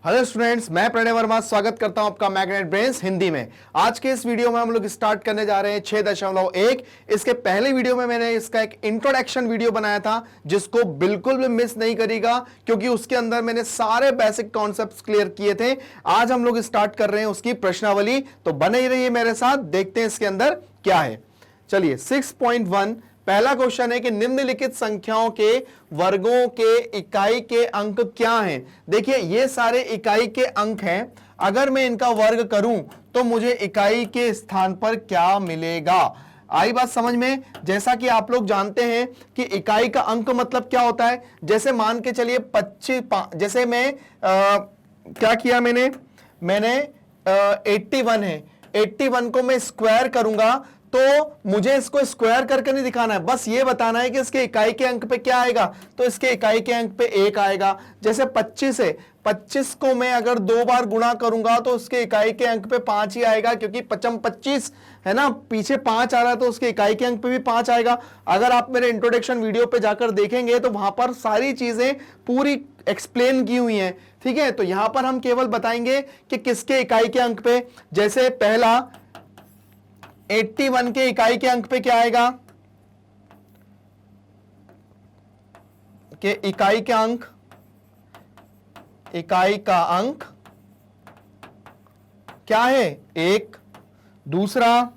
Hello students, मैं प्रणय वर्मा स्वागत करता हूं आपका मैग्नेट ब्रेन्स हिंदी में। आज के इस वीडियो में हम लोग स्टार्ट करने जा रहे हैं 6.1। इसके पहले वीडियो में मैंने इसका एक इंट्रोडक्शन वीडियो बनाया था जिसको बिल्कुल भी मिस नहीं करिएगा, क्योंकि उसके अंदर मैंने सारे बेसिक कॉन्सेप्ट्स क्लियर किए थे। आज हम लोग स्टार्ट कर रहे हैं उसकी प्रश्नावली, तो बने ही रहिए मेरे साथ, देखते हैं इसके अंदर क्या है। चलिए 6.1 पहला क्वेश्चन है कि निम्नलिखित संख्याओं के वर्गों के इकाई के अंक क्या हैं। देखिए ये सारे इकाई के अंक हैं, अगर मैं इनका वर्ग करूं तो मुझे इकाई के स्थान पर क्या मिलेगा। आई बात समझ में। जैसा कि आप लोग जानते हैं कि इकाई का अंक मतलब क्या होता है। जैसे मान के चलिए 25, जैसे मैं क्या किया मैंने 81 है, 81 को मैं स्क्वायर करूंगा तो मुझे इसको स्क्वायर करके नहीं दिखाना है, बस ये बताना है कि इसके इकाई के अंक पे क्या आएगा। तो इसके इकाई के अंक पे 1 आएगा। जैसे 25 है, 25 को मैं अगर 2 बार गुणा करूंगा तो उसके इकाई के अंक पे 5 ही आएगा, क्योंकि 25 है ना, पीछे 5 आ रहा है तो उसके इकाई के अंक पे भी 5 आएगा। अगर आप मेरे इंट्रोडक्शन वीडियो पे जाकर देखेंगे तो वहां पर सारी चीजें पूरी एक्सप्लेन की हुई हैं, ठीक है। तो यहां पर हम केवल बताएंगे कि किसके इकाई के अंक पे। जैसे पहला 81 के इकाई के अंक पे क्या आएगा, कि इकाई का अंक क्या है 1। दूसरा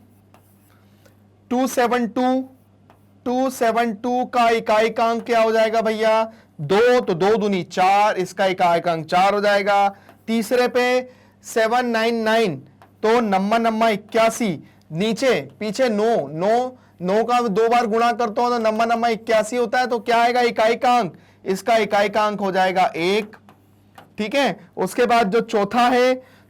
272 का इकाई का अंक क्या हो जाएगा भैया 2, तो 2 दूनी 4, इसका इकाई का अंक 4 हो जाएगा। तीसरे पे 799, तो नम्मा 81, नीचे पीछे 9 का 2 बार गुणा करता हूं तो नम्मा 81 होता है, तो क्या आएगा इकाई का अंक, इसका इकाई का अंक हो जाएगा 1, ठीक है। उसके बाद जो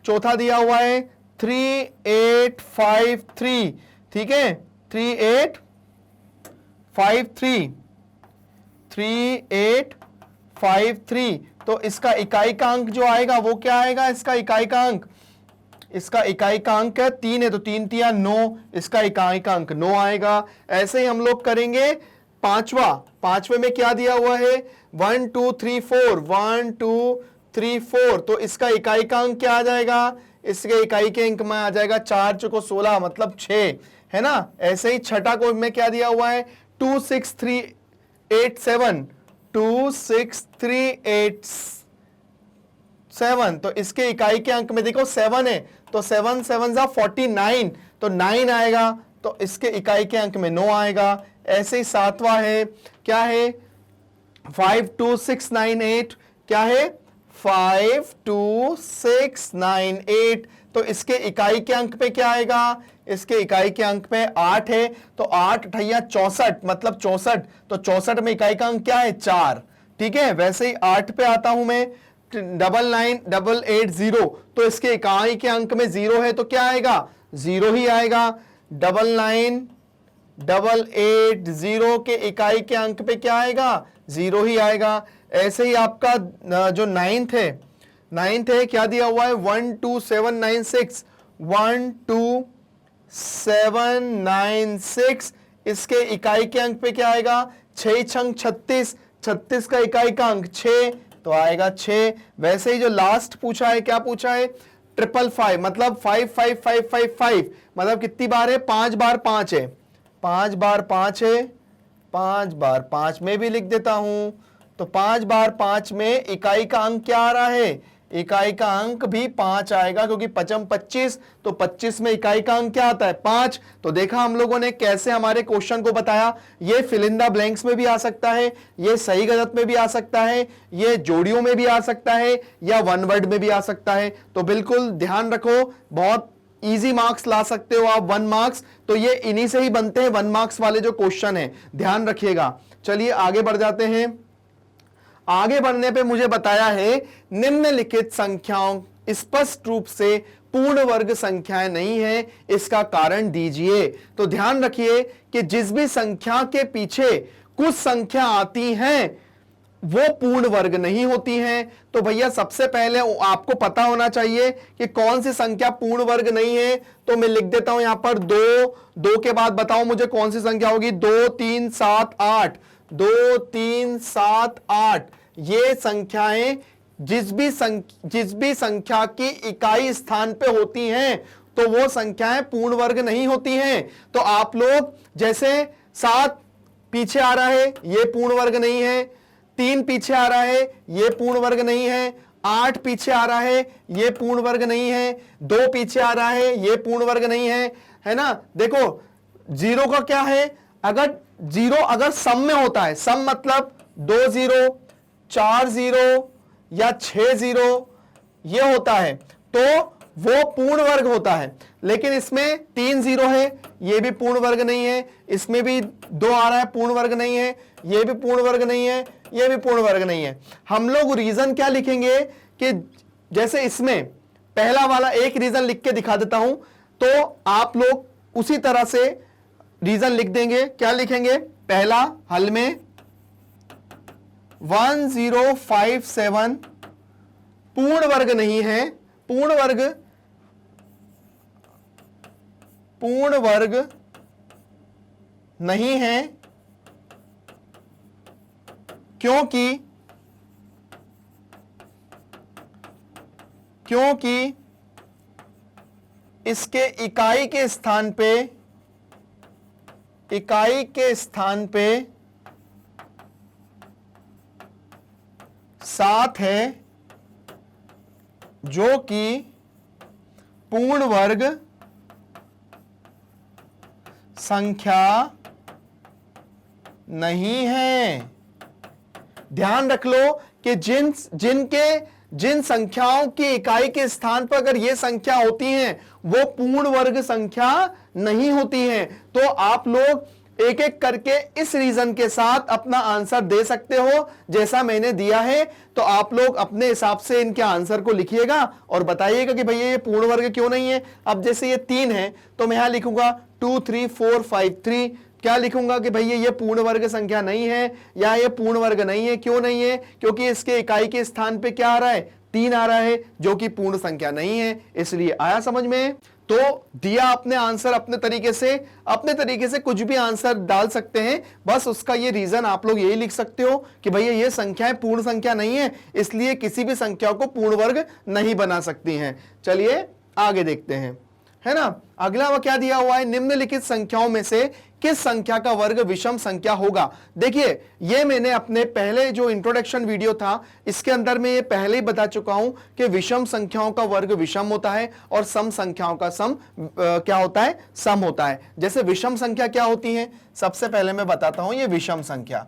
चौथा दिया हुआ है 3853, ठीक है, 3853, तो इसका इकाई का अंक जो आएगा वो क्या आएगा, इसका इकाई का अंक है 3 है, तो 3 तिया 9, इसका इकाई का अंक 9 आएगा। ऐसे ही हम लोग करेंगे पांचवे में क्या दिया हुआ है 1 2 3 4, तो इसका इकाई का अंक क्या आ जाएगा, इसके इकाई के अंक में आ जाएगा 4 चौको 16, मतलब 6, है ना। ऐसे ही छठा को में क्या दिया हुआ है 26387, तो इसके इकाई के अंक में देखो 7 है, तो 7 7 जा 49, तो 9 आएगा, तो इसके इकाई के अंक में 9 आएगा। ऐसे ही सातवां है क्या है 52698, क्या है 52698, तो इसके इकाई के अंक पे क्या आएगा, इसके इकाई के अंक पे 8 है, तो 8 अठैया 64, मतलब 64, तो 64 में इकाई का अंक क्या है 4, ठीक है। वैसे ही 8 पे आता हूं मैं 99880, तो इसके इकाई के अंक में 0 है, तो क्या आएगा 0 ही आएगा। 99880 के इकाई के अंक पे क्या आएगा 0 ही आएगा। ऐसे ही आपका जो नाइन्थ है क्या दिया हुआ है 12796, इसके इकाई के अंक पे क्या आएगा 6 छंग 36, 36 का इकाई का अंक 6, तो आएगा 6। वैसे ही जो लास्ट पूछा है, क्या पूछा है 555, मतलब 55555, मतलब कितनी बार है 5 बार 5 है, 5 बार 5 है, 5 बार 5 में भी लिख देता हूं, तो 5 बार 5 में इकाई का अंक क्या आ रहा है, इकाई का अंक भी 5 आएगा, क्योंकि 5 25, तो 25 में इकाई का अंक क्या आता है 5। तो देखा हम लोगों ने कैसे हमारे क्वेश्चन को बताया। ये फिल इन द ब्लैंक्स में भी आ सकता है, ये सही गलत में भी आ सकता है, ये जोड़ियों में भी आ सकता है, या वन वर्ड में भी आ सकता है। तो बिल्कुल ध्यान रखो, बहुत इजी मार्क्स ला सकते हो आप 1 मार्क्स, तो ये इन्हीं से ही बनते हैं 1 मार्क्स वाले जो क्वेश्चन है, ध्यान रखिएगा। चलिए आगे बढ़ जाते हैं। आगे बढ़ने पे मुझे बताया है निम्नलिखित संख्याओं स्पष्ट रूप से पूर्ण वर्ग संख्याएं नहीं है, इसका कारण दीजिए। तो ध्यान रखिए कि जिस भी संख्या के पीछे कुछ संख्या आती हैं वो पूर्ण वर्ग नहीं होती हैं। तो भैया सबसे पहले आपको पता होना चाहिए कि कौन सी संख्या पूर्ण वर्ग नहीं है। तो मैं लिख देता हूं यहां पर 2 के बाद बताओ मुझे कौन सी संख्या होगी 2 3 7 8, 2 3 7 8, ये संख्याएं जिस भी संख्या की इकाई स्थान पे होती हैं तो वो संख्याएं पूर्ण वर्ग नहीं होती हैं। तो आप लोग जैसे 7 पीछे आ रहा है, ये पूर्ण वर्ग नहीं है। 3 पीछे आ रहा है, ये पूर्ण वर्ग नहीं है। 8 पीछे आ रहा है, ये पूर्ण वर्ग नहीं है। 2 पीछे आ रहा है, ये पूर्ण वर्ग नहीं है ना। देखो 0 का क्या है, अगर 0 अगर सम में होता है, सम मतलब 2 0, 4 0 या 6 0 ये होता है तो वो पूर्ण वर्ग होता है। लेकिन इसमें 3 0 है, ये भी पूर्ण वर्ग नहीं है। इसमें भी 2 आ रहा है, पूर्ण वर्ग नहीं है। ये भी पूर्ण वर्ग नहीं है, ये भी पूर्ण वर्ग नहीं है। हम लोग रीजन क्या लिखेंगे कि जैसे इसमें पहला वाला एक रीजन लिख के दिखा देता हूं, तो आप लोग उसी तरह से रीजन लिख देंगे। क्या लिखेंगे, पहला हल में 1057 पूर्ण वर्ग नहीं है। पूर्ण वर्ग नहीं है क्योंकि इसके इकाई के स्थान पे 7 है जो कि पूर्ण वर्ग संख्या नहीं है। ध्यान रख लो कि जिन संख्याओं की इकाई के स्थान पर अगर ये संख्या होती हैं वो पूर्ण वर्ग संख्या नहीं होती हैं। तो आप लोग एक एक करके इस रीजन के साथ अपना आंसर दे सकते हो जैसा मैंने दिया है। तो आप लोग अपने हिसाब से इनके आंसर को लिखिएगा और बताइएगा कि भैया ये पूर्ण वर्ग क्यों नहीं है। अब जैसे ये 3 है तो मैं यहां लिखूंगा 2 3 4 5 3। क्या लिखूंगा कि भैया ये पूर्ण वर्ग संख्या नहीं है या ये पूर्ण वर्ग नहीं है। क्यों नहीं है, क्योंकि इसके इकाई के स्थान पे क्या आ रहा है, 3 आ रहा है जो कि पूर्ण संख्या नहीं है, इसलिए। आया समझ में। तो दिया अपने आंसर अपने तरीके से कुछ भी आंसर डाल सकते हैं। बस उसका ये रीजन आप लोग यही लिख सकते हो कि भैया ये संख्याएं पूर्ण संख्या नहीं है, इसलिए किसी भी संख्या को पूर्ण वर्ग नहीं बना सकती हैं। चलिए आगे देखते हैं, है ना। अगला वो क्या दिया हुआ है, निम्नलिखित संख्याओं में से किस संख्या का वर्ग विषम संख्या होगा। देखिए ये मैंने अपने पहले जो इंट्रोडक्शन वीडियो था इसके अंदर में ये पहले ही बता चुका हूं कि विषम संख्याओं का वर्ग विषम होता है और सम संख्याओं का सम क्या होता है, सम होता है। जैसे विषम संख्या क्या होती है, सबसे पहले मैं बताता हूं ये विषम संख्या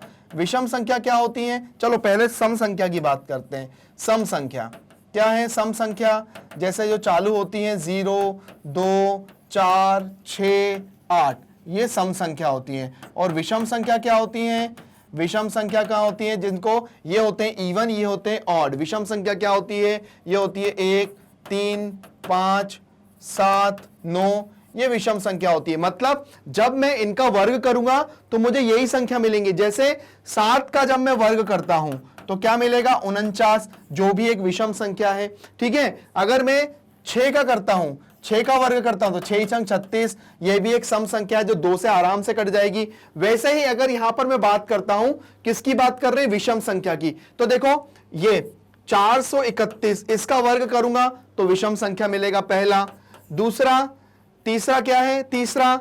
क्या होती है। चलो पहले सम संख्या की बात करते हैं। सम संख्या क्या है, सम संख्या जैसे जो चालू होती है 0 2 4 6 8, ये सम संख्या होती है। और विषम संख्या क्या होती है, विषम संख्या क्या होती है, जिनको ये होते हैं इवन, ये होते हैं ऑड। विषम संख्या क्या होती है, ये होती है 1 3 5 7 9, ये विषम संख्या होती है। मतलब जब मैं इनका वर्ग करूंगा तो मुझे यही संख्या मिलेंगी। जैसे 7 का जब मैं वर्ग करता हूं तो क्या मिलेगा, 49, जो भी एक विषम संख्या है। ठीक है, अगर मैं 6 का करता हूं, 6 का वर्ग करता हूं तो 6 छंग 36, यह भी एक सम संख्या है जो 2 से आराम से कट जाएगी। वैसे ही अगर यहां पर मैं बात करता हूं, किसकी बात कर रहे हैं, विषम संख्या की, तो देखो ये 431, इसका वर्ग करूंगा तो विषम संख्या मिलेगा पहला। तीसरा क्या है, तीसरा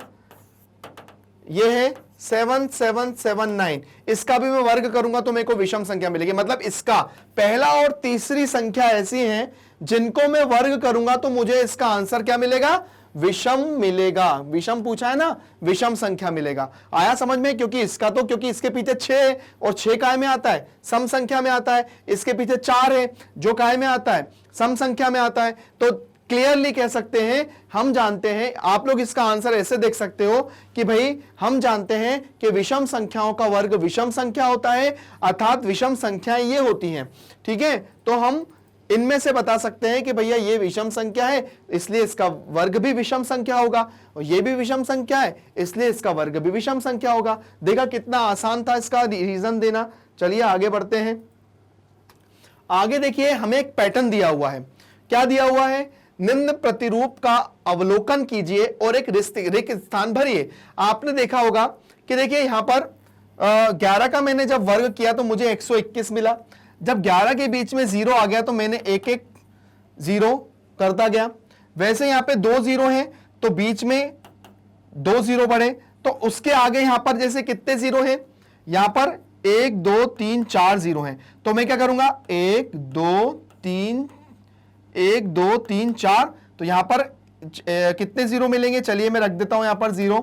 ये है 7779, इसका भी मैं वर्ग करूंगा तो मेरे को विषम संख्या मिलेगी। मतलब इसका पहला और तीसरी संख्या ऐसी हैं जिनको मैं वर्ग करूंगा तो मुझे इसका आंसर क्या मिलेगा, विषम मिलेगा। विषम पूछा है ना, विषम संख्या मिलेगा। आया समझ में। क्योंकि इसके पीछे 6 है और 6 काय में आता है, सम संख्या में आता है। इसके पीछे 4 है जो काय में आता है, सम संख्या में आता है। तो क्लियरली कह सकते हैं, हम जानते हैं, आप लोग इसका आंसर ऐसे देख सकते हो कि भाई हम जानते हैं कि विषम संख्याओं का वर्ग विषम संख्या होता है, अर्थात विषम संख्याएं ये होती हैं। ठीक है, तो हम इनमें से बता सकते हैं कि भैया ये विषम संख्या है इसलिए इसका वर्ग भी विषम संख्या होगा, और ये भी विषम संख्या है इसलिए इसका वर्ग भी विषम संख्या होगा। देखा कितना आसान था इसका रीजन देना। चलिए आगे बढ़ते हैं। आगे देखिए हमें एक पैटर्न दिया हुआ है। क्या दिया हुआ है, निम्न प्रतिरूप का अवलोकन कीजिए और एक रिक्त स्थान भरिए। आपने देखा होगा कि देखिए यहां पर 11 का मैंने जब वर्ग किया तो मुझे 121 मिला। जब 11 के बीच में 0 आ गया तो मैंने एक एक 0 करता गया। वैसे यहां पे 2 0 हैं तो बीच में 2 0 बढ़े, तो उसके आगे यहां पर जैसे कितने 0 हैं, यहां पर 1 2 3 4 0 हैं, तो मैं क्या करूंगा 1 2 3 4, तो यहां पर कितने 0 मिलेंगे, चलिए मैं रख देता हूं यहां पर 0,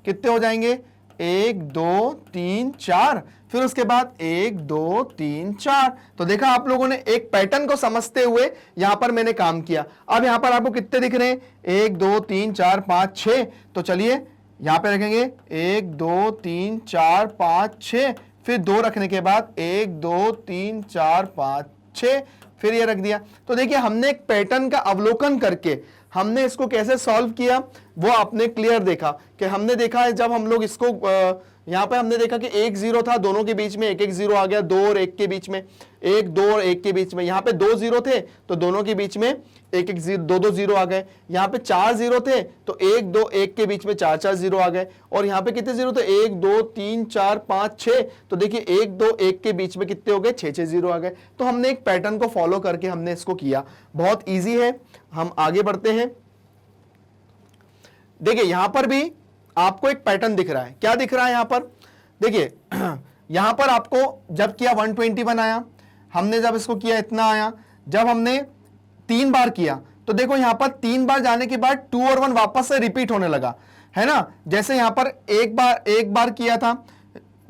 कितने हो जाएंगे 1 2 3 4, फिर उसके बाद 1 2 3 4। तो देखा आप लोगों ने, एक पैटर्न को समझते हुए यहां पर मैंने काम किया। अब यहां पर आपको कितने दिख रहे हैं 1 2 3 4 5 6, तो चलिए यहां पे रखेंगे 1 2 3 4 5 6, फिर 2 रखने के बाद 1 2 3 4 5 6, फिर ये रख दिया। तो देखिए हमने एक पैटर्न का अवलोकन करके हमने इसको कैसे सॉल्व किया वो आपने क्लियर देखा, कि हमने देखा है जब हम लोग इसको यहां पे हमने देखा कि 1 0 था, दोनों के बीच में 1 1 0 आ गया, 2 और 1 के बीच में 1 2 और 1 के बीच में, यहां पे 2 0 थे तो दोनों के बीच में 1 1 0 2 2 0 आ गए, यहां पे 4 0 थे तो 1 2 1 के बीच में 4 4 0 आ गए, और यहां पे कितने 0 थे 1 2 3 4 5 6, तो देखिए 1 2 1 के बीच में कितने हो गए 6 6 0 आ गए। तो हमने एक पैटर्न को फॉलो करके हमने इसको किया, बहुत ईजी है। हम आगे बढ़ते हैं। देखिए यहां पर भी आपको एक पैटर्न दिख रहा है, क्या दिख रहा है यहां पर, देखिए यहां पर आपको जब किया 121 आया, हमने जब इसको किया इतना आया, जब हमने 3 बार किया तो देखो यहां पर 3 बार जाने के बाद 2 और 1 वापस से रिपीट होने लगा, है ना। जैसे यहां पर एक बार किया था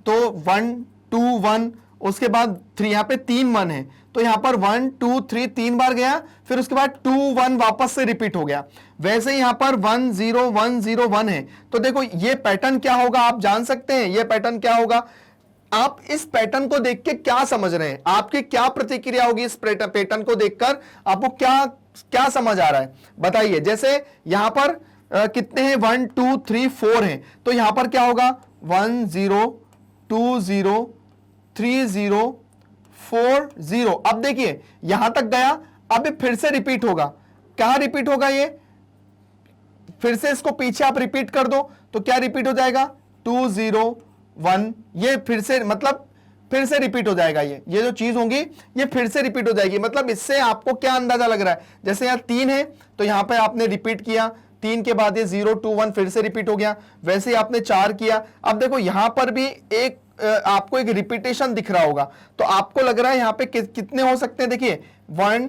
तो 1 2 1, उसके बाद 3, यहां पे 3 1 है तो यहां पर 1 2 3 3 बार गया, फिर उसके बाद 2 1 वापस से रिपीट हो गया। वैसे यहां पर 1 0 1 0 1 है, तो देखो ये पैटर्न क्या होगा आप जान सकते हैं, ये पैटर्न क्या होगा। आप इस पैटर्न को देख के क्या समझ रहे हैं, आपकी क्या प्रतिक्रिया होगी इस पैटर्न को देखकर, आपको क्या क्या समझ आ रहा है बताइए। जैसे यहां पर कितने हैं 1 2 3 4 हैं, तो यहां पर क्या होगा 1 0 2 0 3 0 4 0। अब देखिए यहां तक गया, अब ये फिर से रिपीट होगा, कहां रिपीट होगा, ये फिर से इसको पीछे आप रिपीट कर दो तो क्या रिपीट हो जाएगा 2 0 1, ये फिर से मतलब फिर से रिपीट हो जाएगा, ये जो चीज होंगी ये फिर से रिपीट हो जाएगी। मतलब इससे आपको क्या अंदाजा लग रहा है, जैसे यहां 3 है तो यहां पे आपने रिपीट किया, 3 के बाद ये 0 2 1 फिर से रिपीट हो गया, वैसे ही आपने 4 किया। अब देखो यहां पर भी एक आपको एक रिपीटेशन दिख रहा होगा, तो आपको लग रहा है यहां पे कितने हो सकते हैं, देखिए 1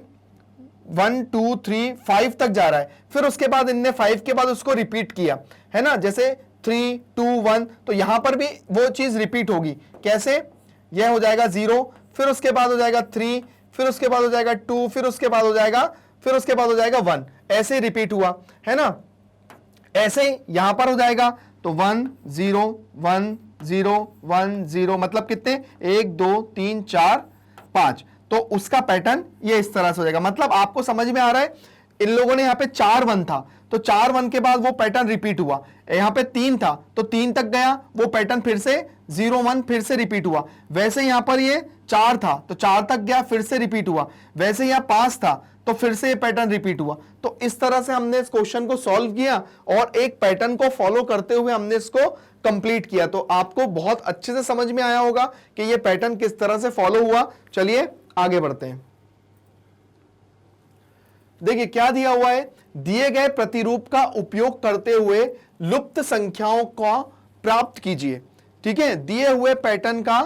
1 2 3 5 तक जा रहा है, फिर उसके बाद इनने 5 के बाद उसको रिपीट किया, है ना, जैसे 3 2 1, तो यहां पर भी वो चीज रिपीट होगी, कैसे, यह हो जाएगा 0, फिर उसके बाद हो जाएगा 3, फिर उसके बाद हो जाएगा 2, फिर उसके बाद हो जाएगा 1, ऐसे रिपीट हुआ, है ना। ऐसे यहां पर हो जाएगा तो 1 0 1 0 1 0, मतलब कितने 1 2 3 4 5, तो उसका पैटर्न ये इस तरह से हो जाएगा। मतलब आपको समझ में आ रहा है, इन लोगों ने यहाँ पे 4 1 था तो 4 1 के बाद वो पैटर्न रिपीट हुआ, यहाँ पे 3 था तो 3 तक गया, वो पैटर्न फिर से 0 1 फिर से रिपीट हुआ। वैसे यहाँ पर ये 4 था तो 4 तक गया, फिर से रिपीट हुआ। वैसे यहाँ 5 था तो फिर से ये पैटर्न रिपीट हुआ। तो इस तरह से हमने इस क्वेश्चन को सॉल्व किया और एक पैटर्न को फॉलो करते हुए हमने इसको कंप्लीट किया। तो आपको बहुत अच्छे से समझ में आया होगा कि ये पैटर्न किस तरह से फॉलो हुआ। चलिए आगे बढ़ते हैं। देखिए क्या दिया हुआ है, दिए गए प्रतिरूप का उपयोग करते हुए लुप्त संख्याओं को प्राप्त कीजिए। ठीक है, दिए हुए पैटर्न का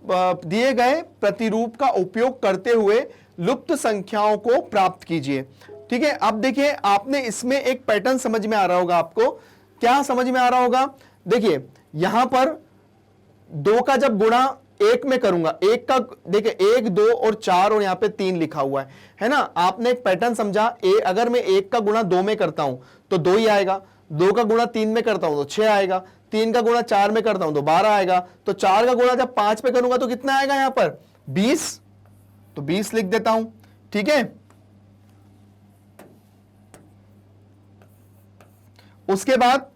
दिए गए प्रतिरूप का उपयोग करते हुए लुप्त संख्याओं को प्राप्त कीजिए। ठीक है, अब देखिए आपने इसमें एक पैटर्न समझ में आ रहा होगा, आपको क्या समझ में आ रहा होगा, देखिए यहां पर 2 का जब गुणा 1 में करूंगा, 1 का देखिए 1 2 और 4 और यहां पे 3 लिखा हुआ है ना। आपने एक पैटर्न समझा, अगर मैं 1 का गुणा 2 में करता हूं तो 2 ही आएगा, 2 का गुणा 3 में करता हूं तो 6 आएगा, 3 का गुणा 4 में करता हूं तो 12 आएगा, तो 4 का गुणा जब 5 पे करूंगा तो कितना आएगा यहां पर 20, तो 20 लिख देता हूं। ठीक है, उसके बाद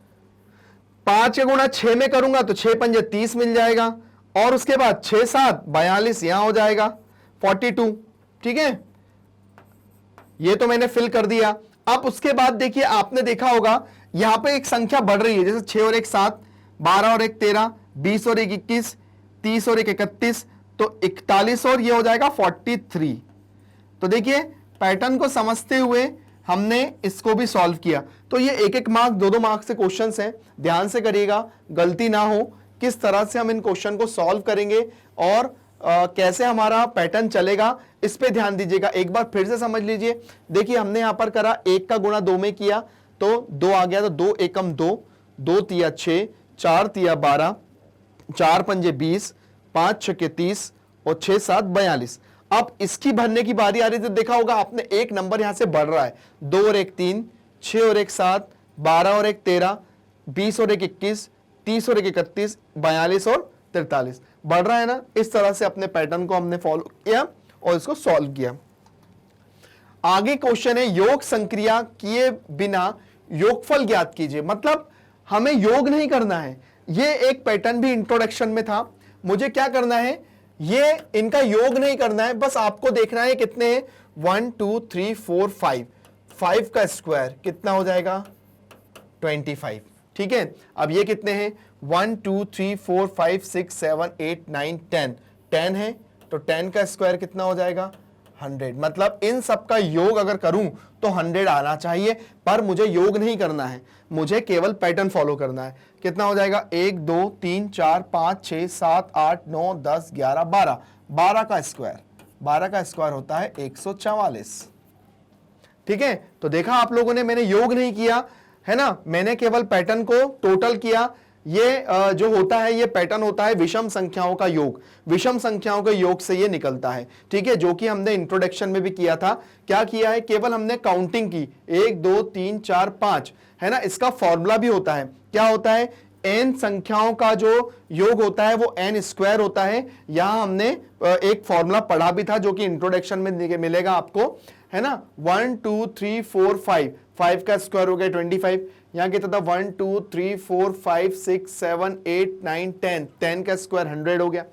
5 का गुणा 6 में करूंगा तो 6 पंजे 30 मिल जाएगा, और उसके बाद 6 7 42 यहां हो जाएगा 42। ठीक है, ये तो मैंने फिल कर दिया। अब उसके बाद देखिए आपने देखा होगा यहां पे एक संख्या बढ़ रही है, जैसे 6 और 1 7, 12 और 1 13, 20 और 1 21, 30 और 1 31, तो 41 और ये हो जाएगा 43। तो देखिए पैटर्न को समझते हुए हमने इसको भी सॉल्व किया। तो ये एक एक मार्क, दो दो मार्क से क्वेश्चंस हैं, ध्यान से करिएगा, गलती ना हो। किस तरह से हम इन क्वेश्चन को सॉल्व करेंगे और कैसे हमारा पैटर्न चलेगा, इस पे ध्यान दीजिएगा। एक बार फिर से समझ लीजिए। देखिए हमने यहां पर करा 1 का गुणा 2 में किया तो 2 आ गया, तो 2 एकम 2, 2 तिया 6, 4 तिया 12, 4 पंजे 20, 5 छक्के 30 और 6 7 42। अब इसकी भरने की बारी आ रही थी, देखा होगा आपने एक नंबर यहां से बढ़ रहा है, 2 और 1 3, 6 और 1 7, 12 और 1 13, 20 और 1 21, 30 और 1 31, 42 और 43 बढ़ रहा है ना। इस तरह से अपने पैटर्न को हमने फॉलो किया और इसको सॉल्व किया। आगे क्वेश्चन है योग संक्रिया किए बिना योगफल ज्ञात कीजिए। मतलब हमें योग नहीं करना है, ये एक पैटर्न भी इंट्रोडक्शन में था। मुझे क्या करना है, ये इनका योग नहीं करना है, बस आपको देखना है कितने 1 2 3 4 5, 5 का स्क्वायर कितना हो जाएगा 25। ठीक है, अब ये कितने हैं 1 2 3 4 5 6 7 8 9 10, 10 है तो 10 का स्क्वायर कितना हो जाएगा 100। मतलब इन सब का योग अगर करूं तो 100 आना चाहिए, पर मुझे योग नहीं करना है, मुझे केवल पैटर्न फॉलो करना है। कितना हो जाएगा 1 2 3 4 5 6 7 8 9 10 11 12, 12 का स्क्वायर, 12 का स्क्वायर होता है 144। ठीक है, तो देखा आप लोगों ने, मैंने योग नहीं किया है ना, मैंने केवल पैटर्न को टोटल किया। ये जो होता है, ये पैटर्न होता है विषम संख्याओं का योग, विषम संख्याओं के योग से ये निकलता है। ठीक है, जो कि हमने इंट्रोडक्शन में भी किया था। क्या किया है, केवल हमने काउंटिंग की 1 2 3 4 5 है ना। इसका फॉर्मूला भी होता है, क्या होता है, n संख्याओं का जो योग होता है वो n स्क्वायर होता है। यहां हमने एक फॉर्मूला पढ़ा भी था जो कि इंट्रोडक्शन में मिलेगा आपको, है ना। 1 2 3 4 5, 5 का स्क्वायर हो गया 25। यहां कितना था 1 2 3 4 5 6 7 8 9 10, 10 का स्क्वायर 100 हो गया।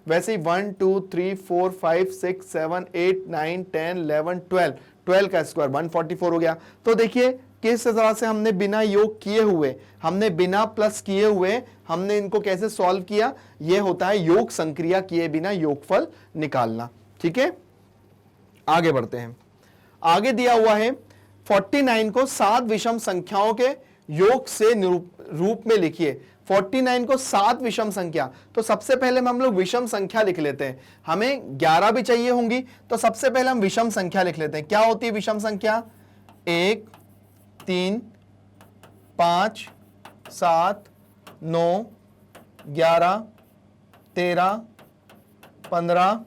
वैसे ही 1 2 3 4 5 6 7 8 9 10 11 12, 12 का स्क्वायर 144 हो गया। तो देखिए किस तरह से हमने बिना योग किए हुए, हमने बिना प्लस किए हुए हमने इनको कैसे सॉल्व किया। ये होता है योग संक्रिया किए बिना योगफल निकालना। ठीक है, आगे बढ़ते हैं। आगे दिया हुआ है 49 को 7 विषम संख्याओं के योग से रूप में लिखिए। 49 को 7 विषम संख्या, तो सबसे पहले हम लोग विषम संख्या लिख लेते हैं। हमें 11 भी चाहिए होंगी, तो सबसे पहले हम विषम संख्या लिख लेते हैं। क्या होती है विषम संख्या, 1 3 5 7 9 11 13 15,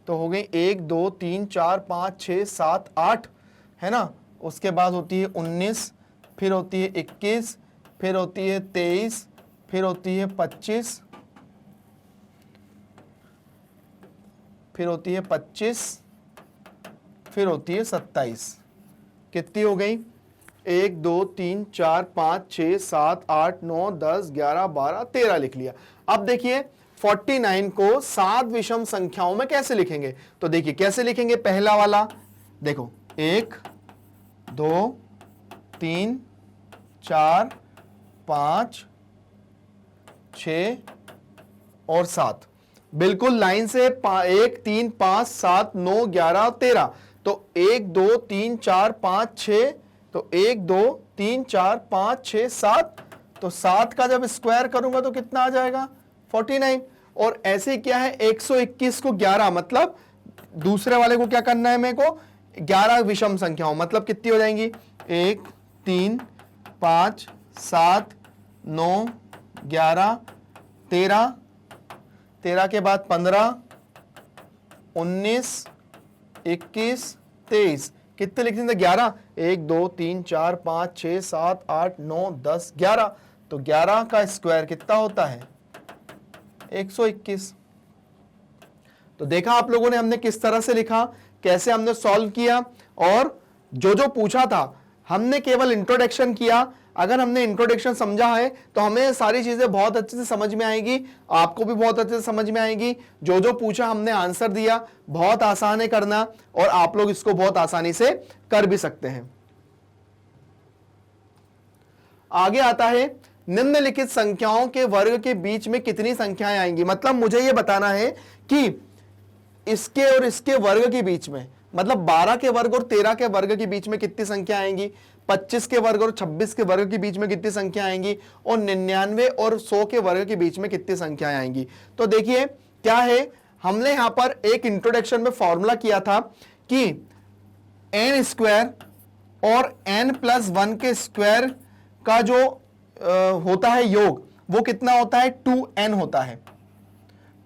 तो हो गई 1 2 3 4 5 6 7 8 है ना। उसके बाद होती है 19, फिर होती है 21, फिर होती है 23, फिर होती है 25, फिर होती है 25, फिर होती है 27। कितनी हो गई 1 2 3 4 5 6 7 8 9 10 11 12 13 लिख लिया। अब देखिए 49 को 7 विषम संख्याओं में कैसे लिखेंगे, तो देखिए कैसे लिखेंगे। पहला वाला देखो 1 2 3 4 5 6 और 7, बिल्कुल लाइन से 1 3 5 7 9 11 13। तो 1 2 3 4 5 6, तो 1 2 3 4 5 6 7, तो 7 का जब स्क्वायर करूंगा तो कितना आ जाएगा 49। और ऐसे क्या है 121 को 11, मतलब दूसरे वाले को क्या करना है मेरे को, 11 विषम संख्याओं, मतलब कितनी हो जाएंगी 1 3 5 7 9 11 13, 13 के बाद 15 19 21 23, कितने लिख देंगे 11, 1 2 3 4 5 6 7 8 9 10 11, तो 11 का स्क्वायर कितना होता है 121। तो देखा आप लोगों ने हमने किस तरह से लिखा, कैसे हमने सॉल्व किया, और जो जो पूछा था हमने केवल इंट्रोडक्शन किया। अगर हमने इंट्रोडक्शन समझा है तो हमें सारी चीजें बहुत अच्छे से समझ में आएगी, आपको भी बहुत अच्छे से समझ में आएगी। जो जो पूछा हमने आंसर दिया, बहुत आसान है करना, और आप लोग इसको बहुत आसानी से कर भी सकते हैं। आगे आता है निम्नलिखित संख्याओं के वर्ग के बीच में कितनी संख्याएं आएंगी। मतलब मुझे यह बताना है कि इसके और इसके वर्ग के बीच में, मतलब 12 के वर्ग और 13 के वर्ग के बीच में कितनी संख्या आएंगी, 25 के वर्ग और 26 के वर्ग के बीच में कितनी संख्या आएंगी, और 99 और 100 के वर्ग के बीच में कितनी संख्याएं आएंगी। तो देखिए क्या है, हमने यहां पर एक इंट्रोडक्शन में फॉर्मूला किया था कि n स्क्वायर और n+1 के स्क्वायर का जो होता है योग, वो कितना होता है, 2n होता है,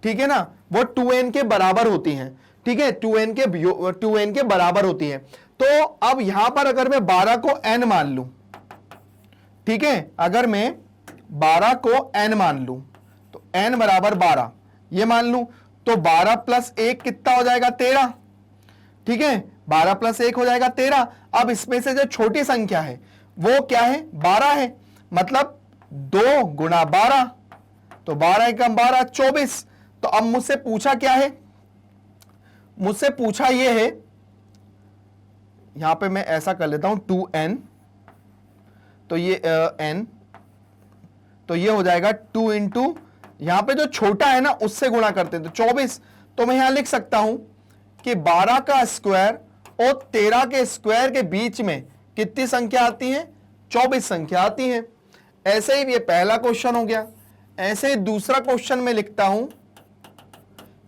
ठीक है ना, वो 2n के बराबर होती हैं, ठीक है, 2n के बराबर होती है। तो अब यहां पर अगर मैं 12 को n मान लूं, ठीक है, अगर मैं 12 को n मान लूं तो n बराबर 12 ये मान लूं, तो 12 + 1 कितना हो जाएगा, 13, ठीक है, 12 + 1 हो जाएगा 13। अब इसमें से जो छोटी संख्या है वो क्या है, 12 है, मतलब 2 × 12, तो 12 × 12 24। तो अब मुझसे पूछा क्या है, मुझसे पूछा ये है, यहां पे मैं ऐसा कर लेता हूं 2n, तो ये n, तो ये हो जाएगा 2 × यहां पे जो छोटा है ना उससे गुणा करते हैं तो 24। तो मैं यहां लिख सकता हूं कि 12 का स्क्वायर और 13 के स्क्वायर के बीच में कितनी संख्या आती है, 24 संख्या आती है। ऐसे ही ये पहला क्वेश्चन हो गया। ऐसे ही दूसरा क्वेश्चन में लिखता हूं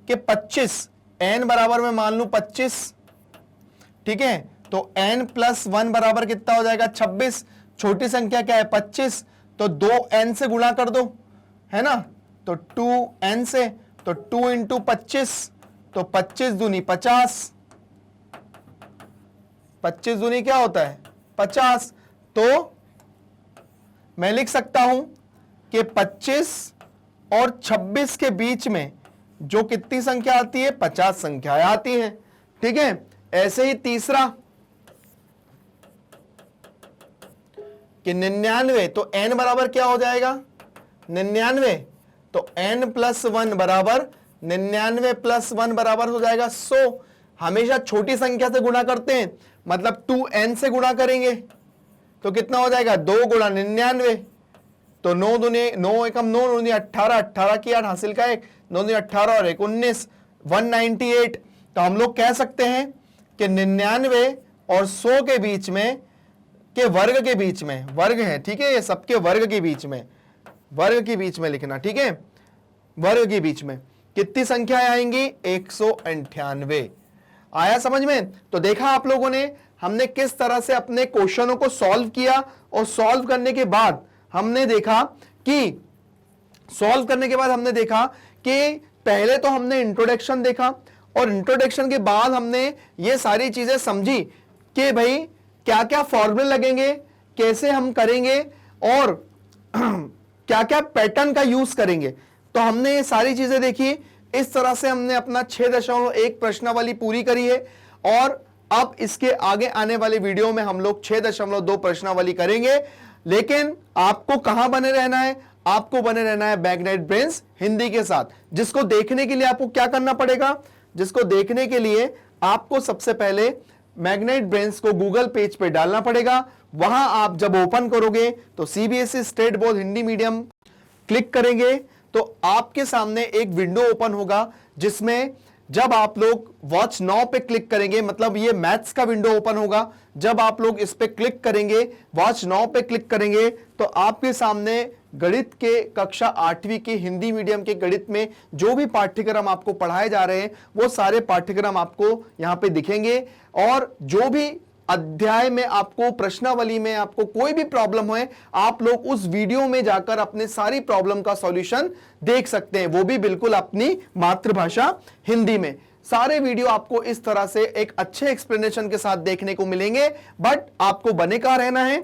कि 25, n बराबर में मान लूं 25, ठीक है, तो n+1 बराबर कितना हो जाएगा, 26। छोटी संख्या क्या है, 25, तो 2n से गुणा कर दो, है ना, तो 2n से, तो 2 × 25, तो 25 दूनी 50, 25 दूनी क्या होता है, 50। तो मैं लिख सकता हूं कि 25 और 26 के बीच में जो कितनी संख्या आती है, 50 संख्याएं आती हैं, ठीक है। ऐसे ही तीसरा कि 99, तो n बराबर क्या हो जाएगा, 99, तो n+1 बराबर 99 + 1 बराबर हो जाएगा 100। हमेशा छोटी संख्या से गुणा करते हैं, मतलब 2n से गुणा करेंगे तो कितना हो जाएगा, 2 × 99, तो 9 दूनी 9 एकम 9 दूनी 18, 18 की 8 हासिल का 1, 9 दूनी 18 और 1 19, 198। तो हम लोग कह सकते हैं कि 99 और 100 के बीच में के वर्ग के बीच में, वर्ग है, ठीक है, ये सबके वर्ग के बीच में, वर्ग के बीच में लिखना, ठीक है, वर्ग के बीच में कितनी संख्याएं आएंगी, 198। आया समझ में। तो देखा आप लोगों ने हमने किस तरह से अपने क्वेश्चनों को सॉल्व किया, और सॉल्व करने के बाद हमने देखा कि पहले तो हमने इंट्रोडक्शन देखा, और इंट्रोडक्शन के बाद हमने ये सारी चीजें समझी कि भाई क्या क्या फॉर्मूले लगेंगे, कैसे हम करेंगे, और क्या क्या पैटर्न का यूज करेंगे। तो हमने ये सारी चीजें देखी। इस तरह से हमने अपना 6.1 प्रश्नावली पूरी करी है, और अब इसके आगे आने वाले वीडियो में हम लोग 6.2 प्रश्नावली करेंगे। लेकिन आपको कहां बने रहना है, आपको बने रहना है मैग्नेट ब्रेन्स हिंदी के साथ, जिसको देखने के लिए आपको क्या करना पड़ेगा, जिसको देखने के लिए आपको सबसे पहले मैग्नेट ब्रेन्स को गूगल पेज पे डालना पड़ेगा। वहां आप जब ओपन करोगे तो CBSE state board Hindi medium click करेंगे तो आपके सामने एक विंडो ओपन होगा, जिसमें जब आप लोग वॉच नाउ पे क्लिक करेंगे, मतलब ये मैथ्स का विंडो ओपन होगा। जब आप लोग इस पे क्लिक करेंगे, वॉच नाउ पे क्लिक करेंगे, तो आपके सामने गणित के कक्षा 8वीं के हिंदी मीडियम के गणित में जो भी पाठ्यक्रम आपको पढ़ाए जा रहे हैं, वो सारे पाठ्यक्रम आपको यहाँ पे दिखेंगे। और जो भी अध्याय में आपको, प्रश्नावली में आपको कोई भी प्रॉब्लम हो, आप लोग उस वीडियो में जाकर अपने सारी प्रॉब्लम का सॉल्यूशन देख सकते हैं, वो भी बिल्कुल अपनी मातृभाषा हिंदी में। सारे वीडियो आपको इस तरह से एक अच्छे एक्सप्लेनेशन के साथ देखने को मिलेंगे। बट आपको बने का रहना है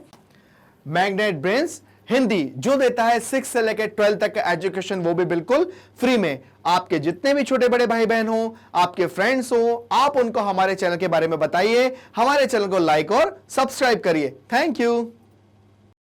मैग्नेट ब्रेन्स हिंदी, जो देता है 6 से लेकर 12 तक का एजुकेशन, वो भी बिल्कुल फ्री में। आपके जितने भी छोटे बड़े भाई बहन हो, आपके फ्रेंड्स हो, आप उनको हमारे चैनल के बारे में बताइए, हमारे चैनल को लाइक और सब्सक्राइब करिए। Thank you.